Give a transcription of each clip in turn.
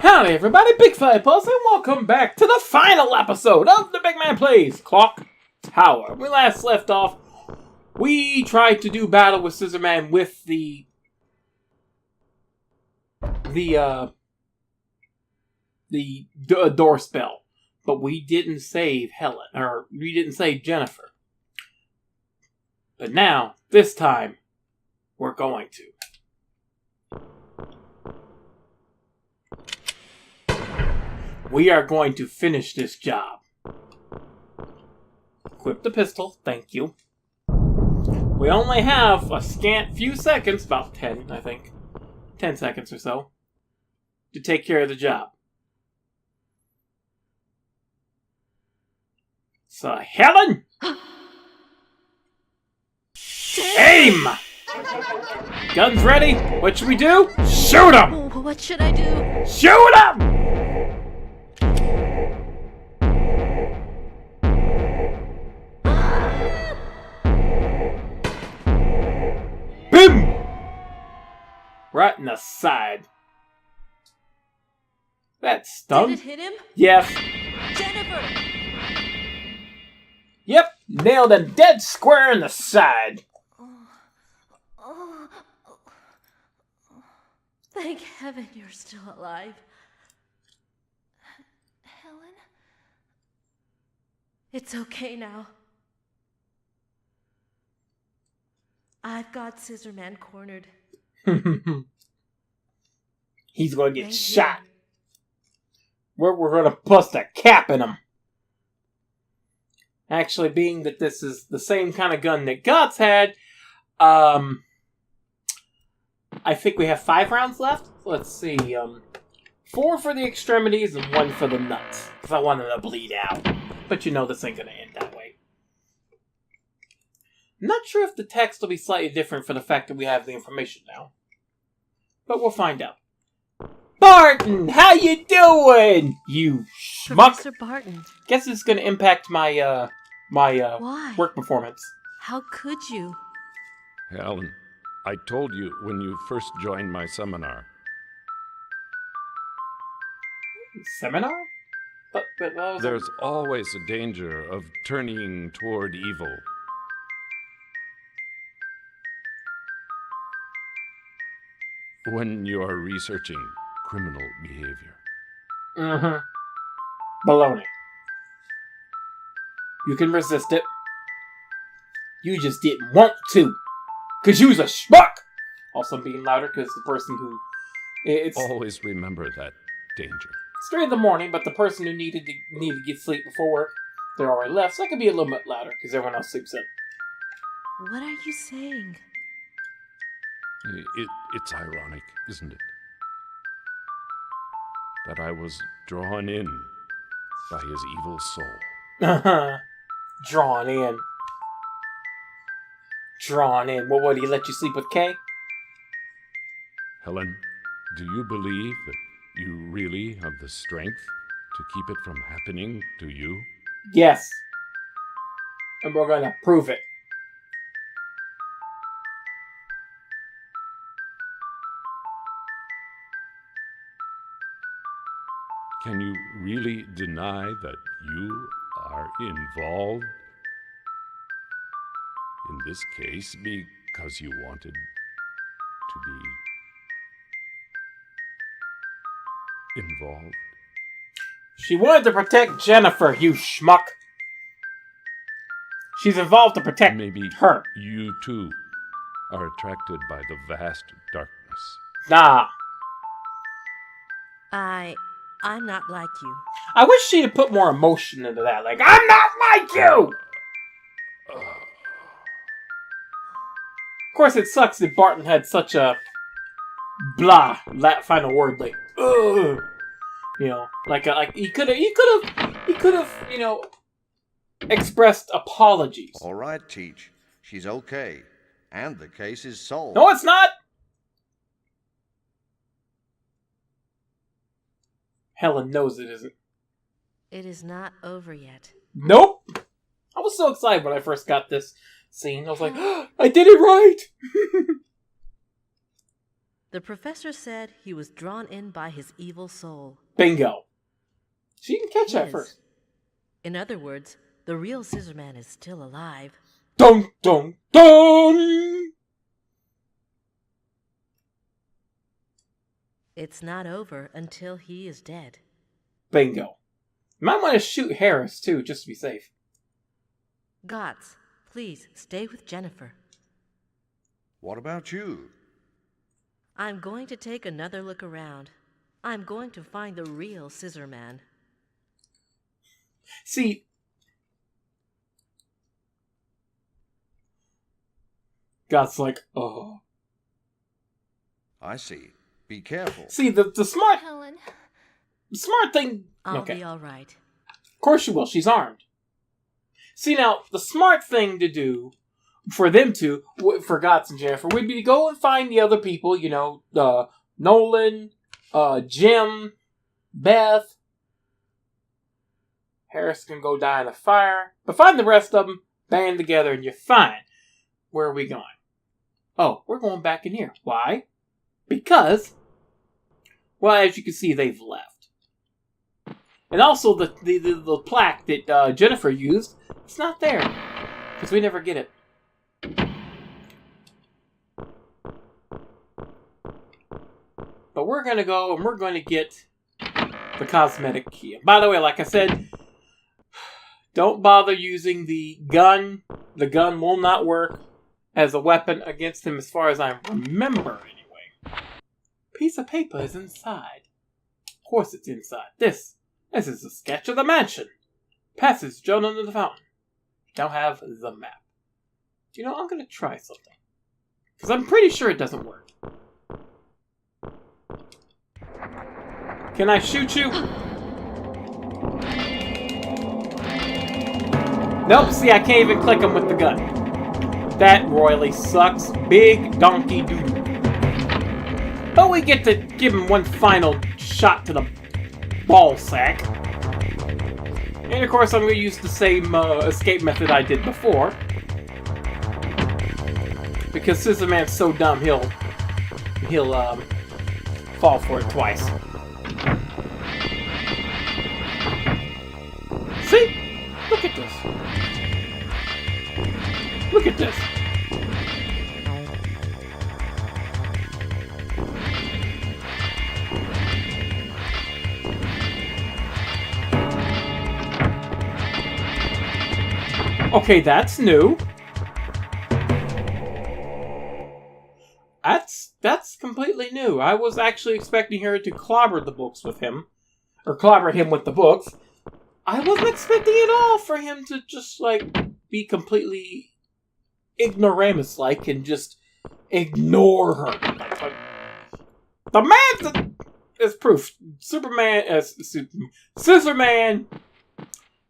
Howdy everybody, BygPhattyPlus, and welcome back to the final episode of the Big Man Plays Clock Tower. When we last left off, we tried to do battle with Scissorman with the door spell, but we didn't save Helen, or we didn't save Jennifer. But now, this time, we're going to. We are going to finish this job. Equip the pistol, thank you. We only have a scant few seconds, about 10, I think. 10 seconds or so, to take care of the job. So, Helen! Aim! Guns ready? What should we do? Shoot him! Oh, what should I do? Shoot him! Boom! Right in the side. That stung. Did it hit him? Yes. Jennifer! Yep, nailed him dead square in the side. Oh. Thank heaven you're still alive. Helen? It's okay now. I've got Scissorman cornered. He's gonna get Thank shot. you. We're gonna bust a cap in him. Actually, being that this is the same kind of gun that Gots had, I think we have 5 rounds left. Let's see, 4 for the extremities and 1 for the nuts. Because I want them to bleed out. But you know this ain't gonna end that way. I'm not sure if the text will be slightly different for the fact that we have the information now. But we'll find out. Barton, how you doing? You schmuck. Professor Barton. Guess it's gonna impact my, Why? work performance. How could you? Helen, I told you when you first joined my seminar. Seminar? But There's always a danger of turning toward evil. When you are researching criminal behavior. Baloney. You can resist it. You just didn't want to. Because you was a schmuck! Also, I'm being louder because the person who... It's Always remember that danger. 3 in the morning, but the person who needed to get sleep before work, they're already left, so I can be a little bit louder because everyone else sleeps in. What are you saying? It's ironic, isn't it? That I was drawn in by his evil soul. Drawn in. Drawn in. What would he let you sleep with Kay? Helen, do you believe that you really have the strength to keep it from happening to you? Yes. And we're gonna prove it. Can you really deny that you are involved in this case because you wanted to be involved? She wanted to protect Jennifer, you schmuck. She's involved to protect Maybe her. you too are attracted by the vast darkness. Nah. I'm not like you. I wish she'd have put more emotion into that. Like, I'm not like you! Of course, it sucks that Barton had such a blah that final word, like, ugh. You know, like he could have, you know, expressed apologies. All right, Teach. She's okay. And the case is solved. No, it's not! Helen knows it isn't. It is not over yet. Nope! I was so excited when I first got this scene. I was like, oh, I did it right! The professor said he was drawn in by his evil soul. Bingo. She didn't catch that His. first. In other words, the real Scissorman is still alive. Dun dun dun! It's not over until he is dead. Bingo. You might want to shoot Harris, too, just to be safe. Gotts, please stay with Jennifer. What about you? I'm going to take another look around. I'm going to find the real Scissorman. See, God's like, oh. I see. Be careful. See, the smart Helen. thing... I'll okay. be all right. Of course she will. She's armed. See, now, the smart thing to do for them to, for Gotts and Jennifer, would be to go and find the other people, you know, Nolan, Jim, Beth. Harris can go die in a fire. But find the rest of them, band together, and you're fine. Where are we going? Oh, we're going back in here. Why? Because, well, as you can see, they've left. And also, the plaque that Jennifer used, it's not there. Because we never get it. But we're going to go and we're going to get the cosmetic key. By the way, like I said, don't bother using the gun. The gun will not work as a weapon against him as far as I remember, anyway. Piece of paper is inside. Of course it's inside. This is a sketch of the mansion. Passage drawn under the fountain. Now have the map. You know, I'm going to try something. Because I'm pretty sure it doesn't work. Can I shoot you? Nope, see, I can't even click him with the gun. That royally sucks. Big donkey doo-doo. But we get to give him one final shot to the ball sack. And of course, I'm going to use the same escape method I did before. Because Scissorman's so dumb, he'll fall for it twice. See? Look at this. Look at this. Okay, that's new. That's completely new. I was actually expecting her to clobber the books with him. Or clobber him with the books. I wasn't expecting at all for him to just, like, be completely ignoramus-like and just ignore her. Like, the man is proof. Scissorman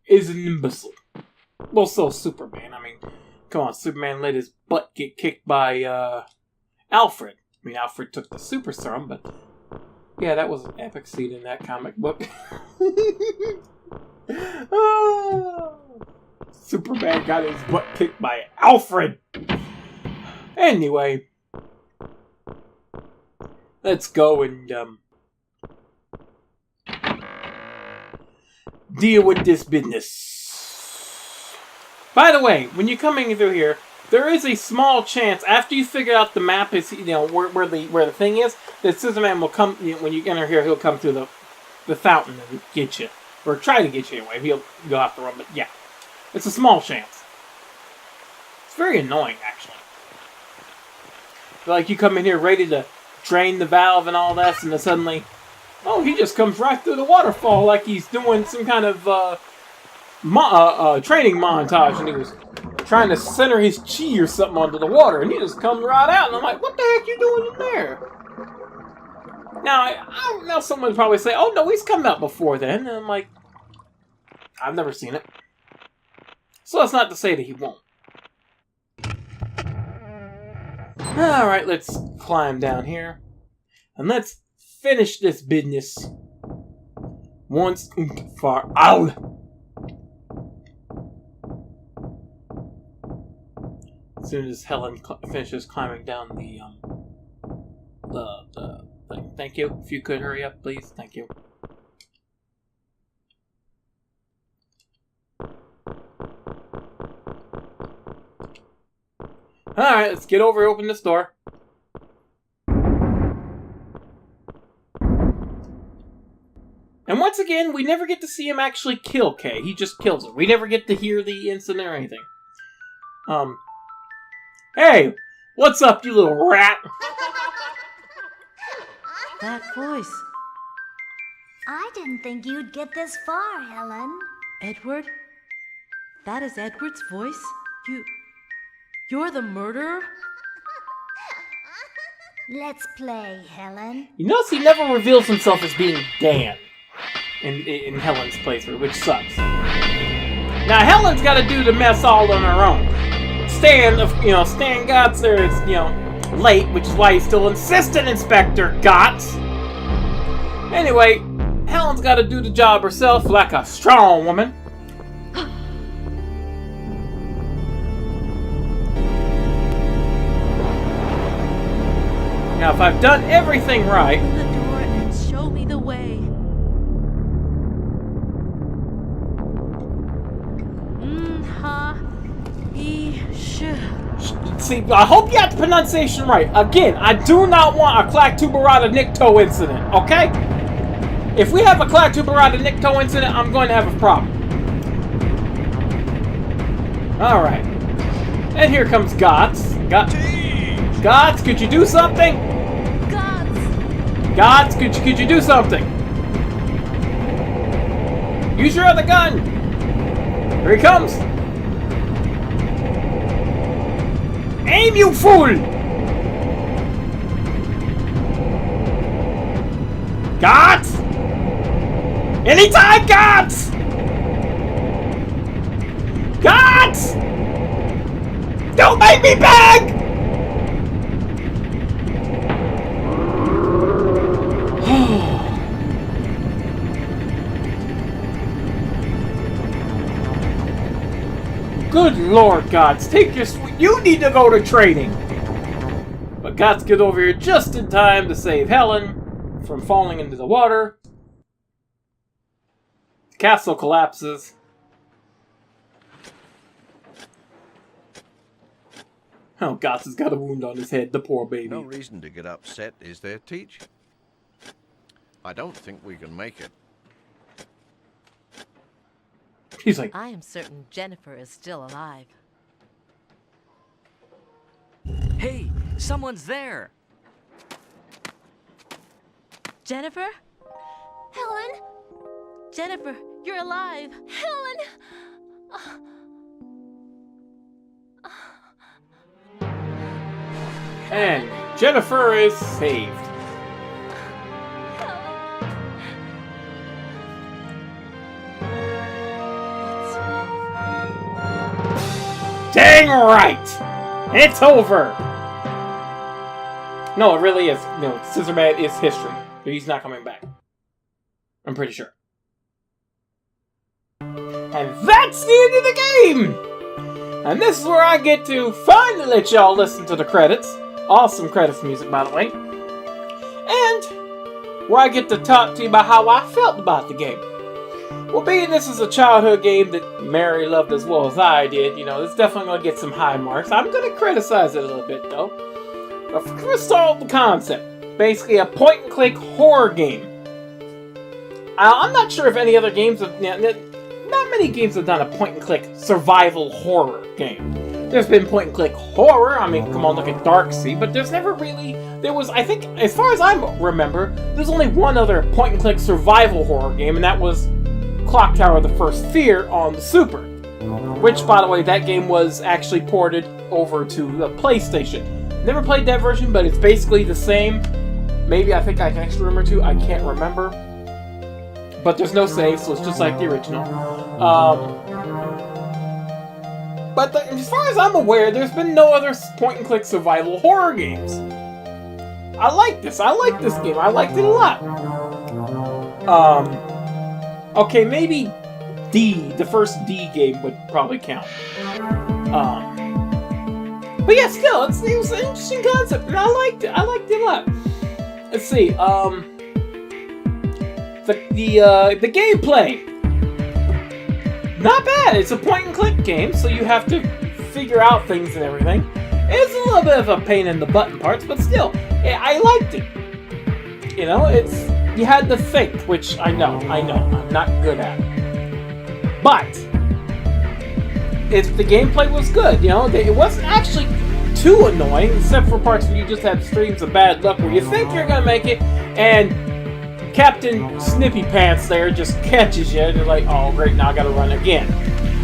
is an imbecile. Well, so Superman. I mean, come on, Superman let his butt get kicked by, Alfred. I mean, Alfred took the super serum, but yeah, that was an epic scene in that comic book. Oh, Superman got his butt kicked by Alfred. Anyway, let's go and deal with this business. By the way, when you're coming through here, there is a small chance after you figure out the map is, you know, where the thing is, that Scissorman will come, you know, when you enter here, he'll come through the fountain and get you. Or try to get you anyway. He'll go off the run, but yeah. It's a small chance. It's very annoying, actually. Like, you come in here ready to drain the valve and all that, and then suddenly, oh, he just comes right through the waterfall like he's doing some kind of training montage, and he was trying to center his chi or something onto the water, and he just comes right out, and I'm like, what the heck you doing in there? Now, I know someone would probably say, oh, no, he's come out before then. And I'm like, I've never seen it. So that's not to say that he won't. Alright, let's climb down here. And let's finish this business once and for all. As soon as Helen finishes climbing down the thing. Thank you. If you could hurry up, please. Thank you. Alright, let's get over and open this door. And once again, we never get to see him actually kill Kay. He just kills her. We never get to hear the incident or anything. Hey! What's up, you little rat? That voice. I didn't think you'd get this far, Helen. Edward? That is Edward's voice? You're the murderer? Let's play, Helen. You notice he never reveals himself as being Dan in Helen's playthrough, which sucks. Now Helen's got to do the mess all on her own. Stan Gotts is, late, which is why he's still Assistant Inspector Gotts. Anyway, Helen's got to do the job herself like a strong woman. Now, if I've done everything right... Open the door and show me the way. See, I hope you got the pronunciation right. Again, I do not want a Clactuberata Nikto incident, okay? If we have a Clactuberata Nikto incident, I'm going to have a problem. Alright. And here comes Gotts. Gotts, could you do something? Gotts, could you do something? Use your other gun! Here he comes! Aim, you fool! Gotts! Anytime, Gotts! Gotts! Don't make me beg! Good Lord, Gotts, take your you need to go to training! But Gotts gets over here just in time to save Helen from falling into the water. The castle collapses. Oh, Gotts has got a wound on his head, the poor baby. No reason to get upset, is there, Teach? I don't think we can make it. He's like, I am certain Jennifer is still alive. Hey, someone's there! Jennifer? Helen? Jennifer, you're alive! Helen! and Jennifer is saved. Dang right! It's over! No, it really is. No, Scissorman is history. He's not coming back. I'm pretty sure. And that's the end of the game! And this is where I get to finally let y'all listen to the credits. Awesome credits music, by the way. And where I get to talk to you about how I felt about the game. Well, being this is a childhood game that Mary loved as well as I did, it's definitely going to get some high marks. I'm going to criticize it a little bit, though. But let's start with the concept. Basically, a point-and-click horror game. I'm not sure if any other games have... Not many games have done a point-and-click survival horror game. There's been point-and-click horror. I mean, come on, look at Darksea. But there's never really... There was, I think, as far as I remember, there's only one other point-and-click survival horror game, and that was Clock Tower: The First Fear on the Super. Which, by the way, that game was actually ported over to the PlayStation. Never played that version, but it's basically the same. Maybe I think I can extra room or two. I can't remember. But there's no save, so it's just like the original. But as far as I'm aware, there's been no other point-and-click survival horror games. I like this. I like this game. I liked it a lot. Okay, maybe D, the first D game would probably count. But yeah, still, it was an interesting concept, and I liked it. I liked it a lot. let's see. The gameplay, not bad. It's a point and click game, so you have to figure out things and everything. It's a little bit of a pain in the button parts, but still, I liked it. You know, you had to think, which I know, I'm not good at. But the gameplay was good. You know, it wasn't actually too annoying, except for parts where you just have streams of bad luck where you think you're gonna make it, and Captain Snippy Pants there just catches you, and you're like, oh great, now I gotta run again.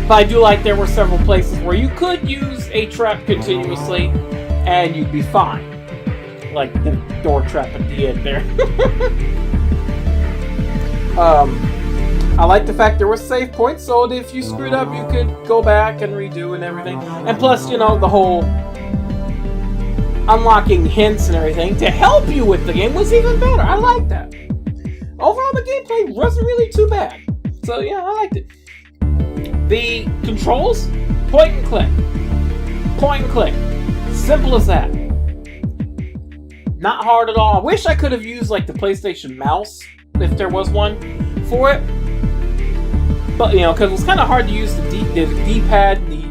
But I do like there were several places where you could use a trap continuously, and you'd be fine. Like the door trap at the end there. I like the fact there were save points, so that if you screwed up, you could go back and redo and everything. And plus, you know, the whole unlocking hints and everything to help you with the game was even better. I like that. Overall, the gameplay wasn't really too bad. So yeah, I liked it. The controls, point and click. Point and click. Simple as that. Not hard at all. I wish I could have used like the PlayStation mouse, if there was one, for it. But, you know, because it was kind of hard to use the D-pad, the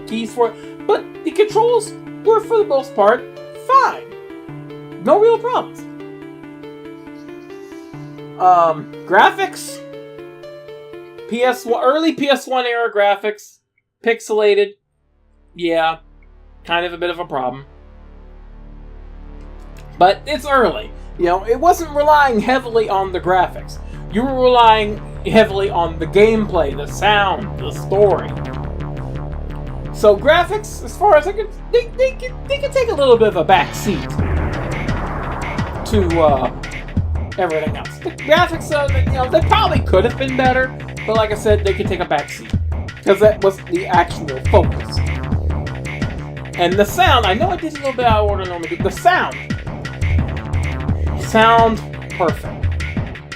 keys for it. But the controls were, for the most part, fine. No real problems. Graphics. Early PS1 era graphics. Pixelated. Yeah. Kind of a bit of a problem. But it's early. You know, it wasn't relying heavily on the graphics. You were relying heavily on the gameplay, the sound, the story. So graphics, as far as I could, they can take a little bit of a backseat to everything else. The graphics, you know, they probably could have been better, but like I said, they could take a backseat because that was the actual focus. And the sound, I know I did a little bit out of order normally. The sound perfect.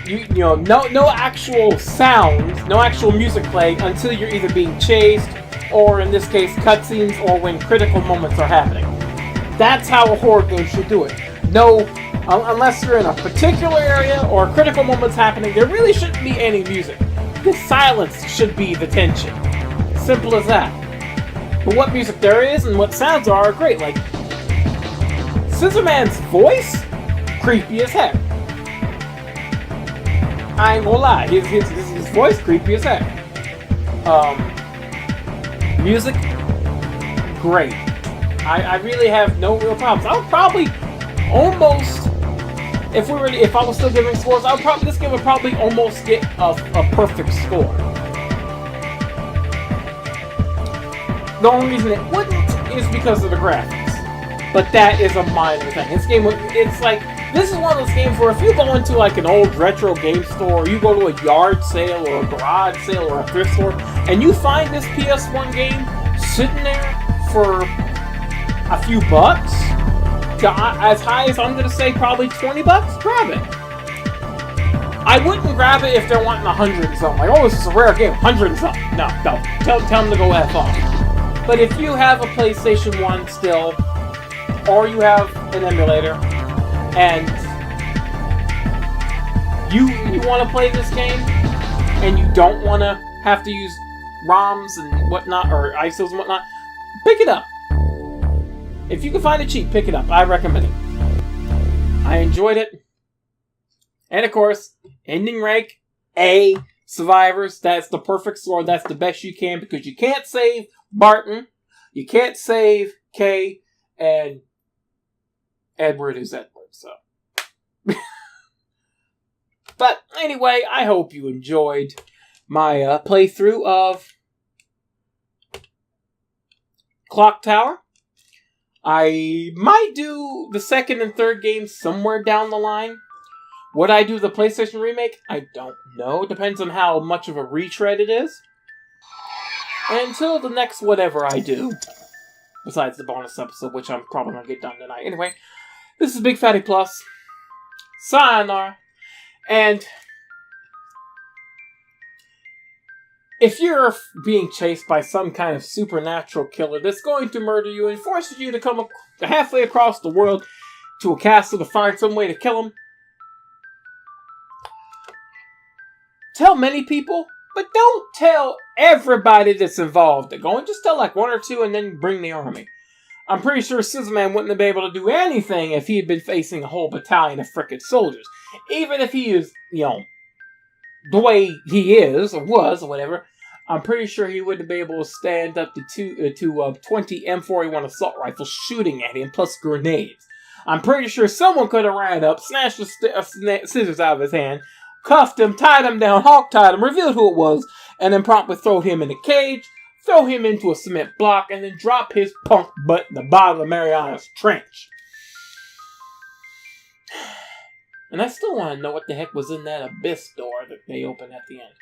You know, no actual sounds, no actual music playing until you're either being chased, or in this case, cutscenes, or when critical moments are happening. That's how a horror game should do it. No, unless you're in a particular area or critical moments happening, there really shouldn't be any music. The silence should be the tension. Simple as that. But what music there is and what sounds are great. Like Scissorman's voice, creepy as heck. I ain't gonna lie, his voice creepy as heck. Music, great. I really have no real problems. I would probably almost, if I was still giving scores, this game would probably almost get a perfect score. The only reason it wouldn't is because of the graphics, but that is a minor thing. This is one of those games where if you go into like an old retro game store, or you go to a yard sale or a garage sale or a thrift store, and you find this PS1 game sitting there for a few bucks, as high as I'm gonna say probably $20, grab it. I wouldn't grab it if they're wanting 100 and something. Like, oh, this is a rare game, 100 and something. No, tell them to go F off. But if you have a PlayStation 1 still, or you have an emulator, and you want to play this game, and you don't want to have to use ROMs and whatnot, or ISOs and whatnot, pick it up. If you can find it cheap, pick it up. I recommend it. I enjoyed it. And of course, ending rank A, survivors. That's the perfect score. That's the best you can, because you can't save Barton, you can't save Kay, and Edward is Edward, so. But anyway, I hope you enjoyed my playthrough of Clock Tower. I might do the second and third games somewhere down the line. Would I do the PlayStation remake? I don't know. Depends on how much of a retread it is. And until the next whatever I do, besides the bonus episode, which I'm probably going to get done tonight. Anyway, this is BygPhattyPlus. Sayonara. And if you're being chased by some kind of supernatural killer that's going to murder you and forces you to come halfway across the world to a castle to find some way to kill him. Tell many people, but don't tell everybody that's involved. Just tell like one or two and then bring the army. I'm pretty sure Scissorman wouldn't have been able to do anything if he had been facing a whole battalion of frickin' soldiers. Even if he is, the way he is, or was, or whatever, I'm pretty sure he wouldn't be able to stand up to 20 M41 assault rifles shooting at him, plus grenades. I'm pretty sure someone could have ran up, snatched the scissors out of his hand, cuffed him, tied him down, hog-tied him, revealed who it was, and then promptly throw him in a cage, throw him into a cement block, and then drop his punk butt in the bottom of Mariana's trench. And I still want to know what the heck was in that abyss door that they opened at the end.